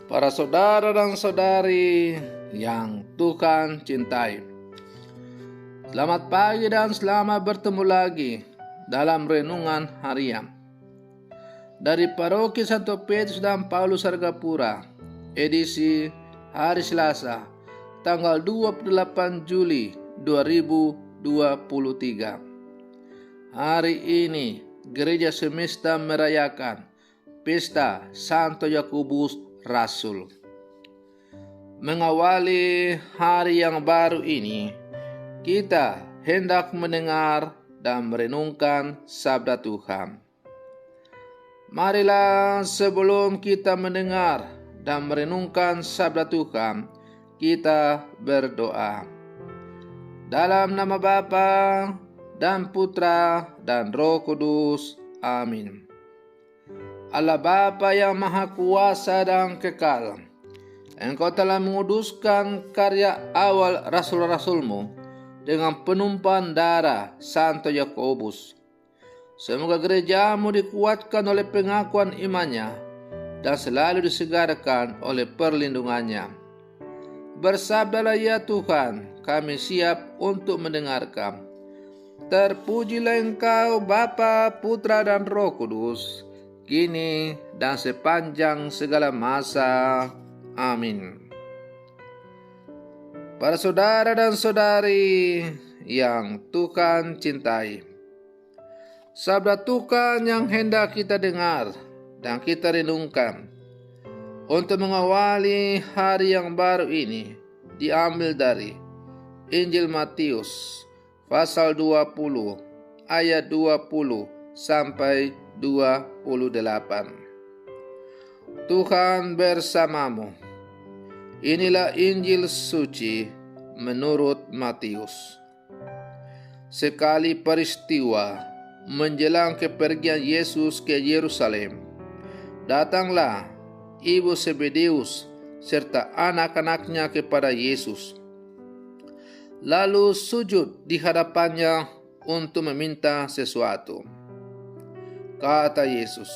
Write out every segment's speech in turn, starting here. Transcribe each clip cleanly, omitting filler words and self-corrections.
Para saudara dan saudari yang Tuhan cintai, selamat pagi dan selamat bertemu lagi dalam renungan harian dari Paroki Santo Petrus dan Paulus Sargapura, edisi hari Selasa, tanggal 28 Juli 2023. Hari ini Gereja Semesta merayakan Pesta Santo Yakobus Rasul. Mengawali hari yang baru ini, kita hendak mendengar dan merenungkan sabda Tuhan. Marilah sebelum kita mendengar dan merenungkan sabda Tuhan, kita berdoa. Dalam nama Bapa dan Putra dan Roh Kudus. Amin. Allah Bapa yang Maha Kuasa dan Kekal, Engkau telah menguduskan karya awal rasul-rasulmu dengan penumpahan darah Santo Yakobus. Semoga gerejamu dikuatkan oleh pengakuan imannya dan selalu disegarkan oleh perlindungannya. Bersabdalah ya Tuhan, kami siap untuk mendengarkan. Terpujilah Engkau Bapa, Putra dan Roh Kudus, kini dan sepanjang segala masa. Amin. Para saudara dan saudari yang Tuhan cintai, sabda Tuhan yang hendak kita dengar dan kita renungkan untuk mengawali hari yang baru ini diambil dari Injil Matius pasal 20 ayat 20 sampai 28. Tuhan bersamamu. Inilah Injil suci menurut Matius. Sekali peristiwa menjelang kepergian Yesus ke Yerusalem, datanglah ibu Zebedeus serta anak-anaknya kepada Yesus, lalu sujud di hadapannya untuk meminta sesuatu. Kata Yesus,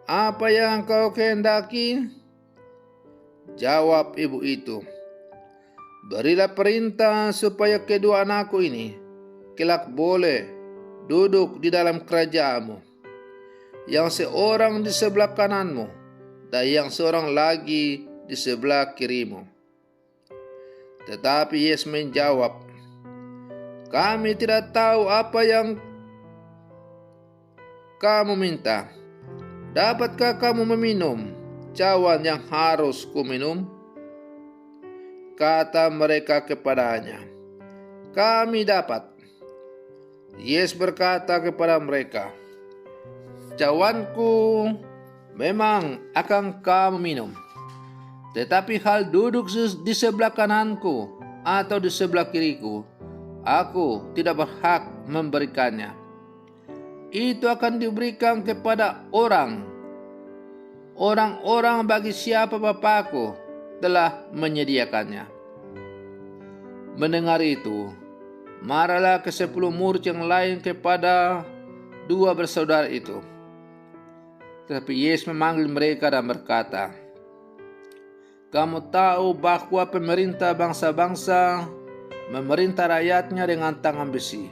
"Apa yang kau kehendaki?" Jawab ibu itu, "Berilah perintah supaya kedua anakku ini kelak boleh duduk di dalam kerajaanmu, yang seorang di sebelah kananmu dan yang seorang lagi di sebelah kirimu." Tetapi Yesus menjawab, "Kami tidak tahu apa yang kamu minta. Dapatkah kamu meminum cawan yang harus kuminum?" Kata mereka kepadanya, "Kami dapat." Yesus berkata kepada mereka, "Cawanku memang akan kamu minum, tetapi hal duduk di sebelah kananku atau di sebelah kiriku, aku tidak berhak memberikannya. Itu akan diberikan kepada orang-orang bagi siapa Bapakku telah menyediakannya." Mendengar itu, marahlah ke-10 murid yang lain kepada dua bersaudara itu. Tetapi Yesus memanggil mereka dan berkata, "Kamu tahu bahwa pemerintah bangsa-bangsa memerintah rakyatnya dengan tangan besi,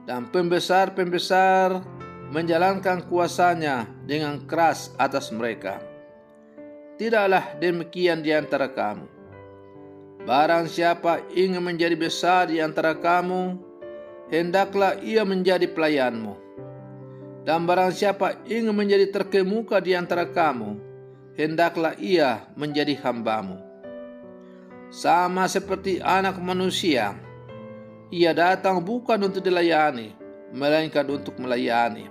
dan pembesar-pembesar menjalankan kuasanya dengan keras atas mereka. Tidaklah demikian di antara kamu. Barang siapa ingin menjadi besar di antara kamu, hendaklah ia menjadi pelayanmu. Dan barang siapa ingin menjadi terkemuka di antara kamu, hendaklah ia menjadi hambamu. Sama seperti Anak Manusia, ia datang bukan untuk dilayani, melainkan untuk melayani,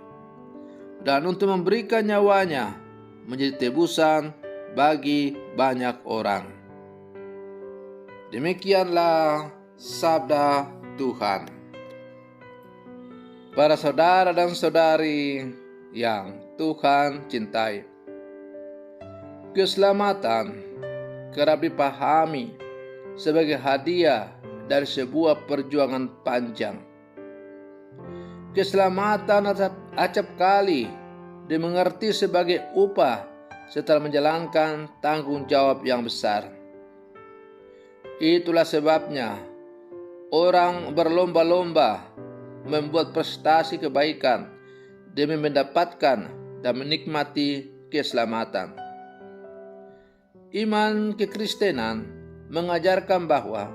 dan untuk memberikan nyawanya menjadi tebusan bagi banyak orang." Demikianlah sabda Tuhan. Para saudara dan saudari yang Tuhan cintai, keselamatan kerap dipahami sebagai hadiah dari sebuah perjuangan panjang. Keselamatan acap kali dimengerti sebagai upah setelah menjalankan tanggung jawab yang besar. Itulah sebabnya orang berlomba-lomba membuat prestasi kebaikan demi mendapatkan dan menikmati keselamatan. Iman kekristenan mengajarkan bahwa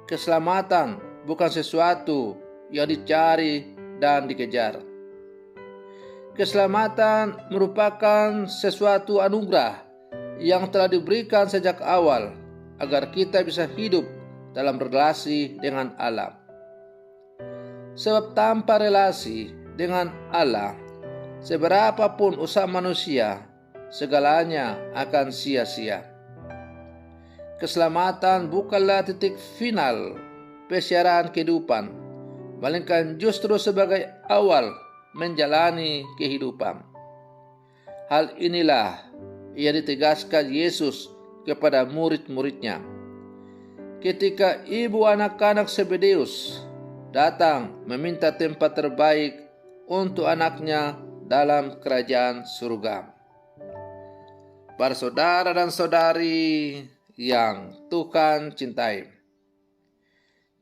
keselamatan bukan sesuatu yang dicari dan dikejar. Keselamatan merupakan sesuatu anugerah yang telah diberikan sejak awal agar kita bisa hidup dalam relasi dengan Allah. Sebab tanpa relasi dengan Allah, seberapapun usaha manusia, segalanya akan sia-sia. Keselamatan bukanlah titik final persiaran kehidupan, melainkan justru sebagai awal menjalani kehidupan. Hal inilah yang ditegaskan Yesus kepada murid-muridnya ketika ibu anak-anak Zebedeus datang meminta tempat terbaik untuk anaknya dalam kerajaan surga. Para saudara dan saudari yang Tuhan cintai,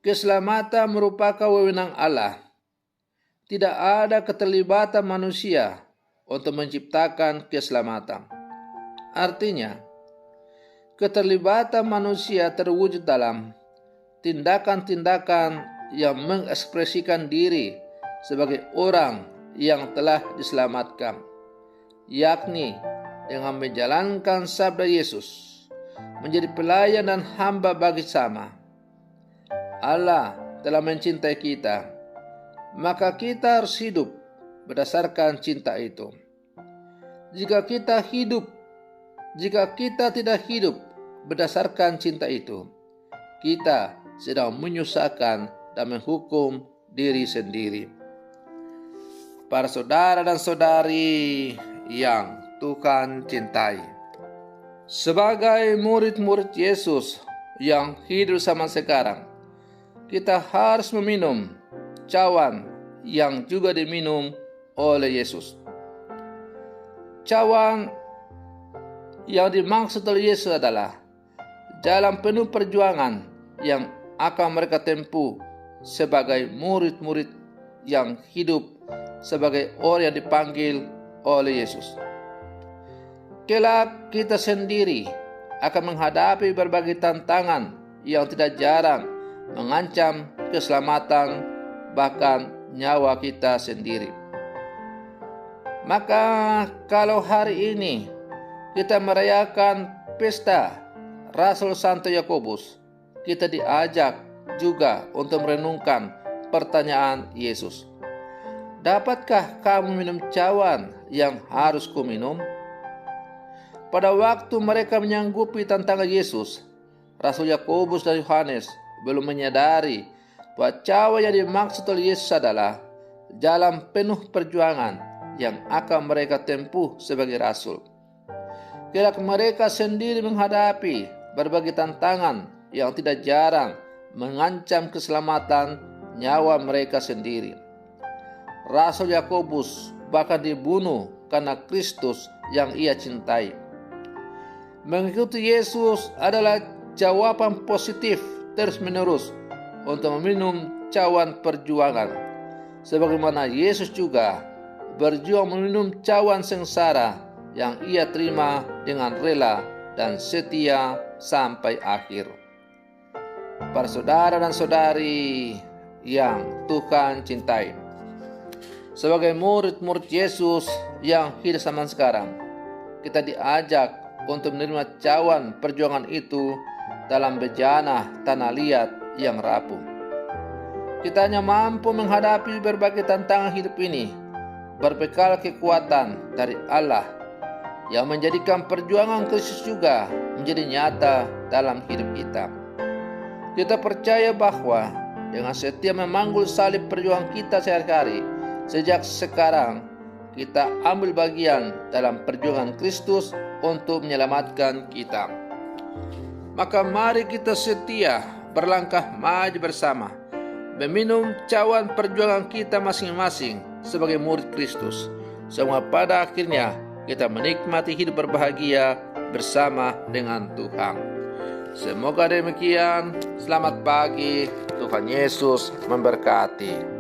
keselamatan merupakan wewenang Allah. Tidak ada keterlibatan manusia untuk menciptakan keselamatan. Artinya, keterlibatan manusia terwujud dalam tindakan-tindakan yang mengekspresikan diri sebagai orang yang telah diselamatkan, yakni dengan menjalankan sabda Yesus, menjadi pelayan dan hamba bagi sesama. Allah telah mencintai kita, maka kita harus hidup berdasarkan cinta itu. Jika kita tidak hidup berdasarkan cinta itu, kita sedang menyusahkan dan menghukum diri sendiri. Para saudara dan saudari yang Tuhan cintai, sebagai murid-murid Yesus yang hidup zaman sekarang, kita harus meminum cawan yang juga diminum oleh Yesus. Cawan yang dimaksud oleh Yesus adalah jalan penuh perjuangan yang akan mereka tempuh sebagai murid-murid yang hidup sebagai orang yang dipanggil oleh Yesus. Kelak kita sendiri akan menghadapi berbagai tantangan yang tidak jarang mengancam keselamatan bahkan nyawa kita sendiri. Maka kalau hari ini kita merayakan pesta Rasul Santo Yakobus, kita diajak juga untuk merenungkan pertanyaan Yesus. Dapatkah kamu minum cawan yang harus kuminum? Pada waktu mereka menyanggupi tantangan Yesus, Rasul Yakobus dan Yohanes belum menyadari bahwa cawan yang dimaksud oleh Yesus adalah jalan penuh perjuangan yang akan mereka tempuh sebagai rasul. Kelak mereka sendiri menghadapi berbagai tantangan yang tidak jarang mengancam keselamatan nyawa mereka sendiri. Rasul Yakobus bahkan dibunuh karena Kristus yang ia cintai. Mengikuti Yesus adalah jawaban positif terus-menerus untuk meminum cawan perjuangan, sebagaimana Yesus juga berjuang meminum cawan sengsara yang ia terima dengan rela dan setia sampai akhir. Para saudara dan saudari yang Tuhan cintai, sebagai murid-murid Yesus yang hidup zaman sekarang, kita diajak untuk menerima cawan perjuangan itu dalam bejana tanah liat yang rapuh. Kita hanya mampu menghadapi berbagai tantangan hidup ini berbekal kekuatan dari Allah yang menjadikan perjuangan Kristus juga menjadi nyata dalam hidup kita. Kita percaya bahwa dengan setia memanggul salib perjuangan kita sehari-hari, sejak sekarang kita ambil bagian dalam perjuangan Kristus untuk menyelamatkan kita. Maka mari kita setia berlangkah maju bersama, meminum cawan perjuangan kita masing-masing sebagai murid Kristus. Semua pada akhirnya kita menikmati hidup berbahagia bersama dengan Tuhan. Semoga demikian. Selamat pagi. Tuhan Yesus memberkati.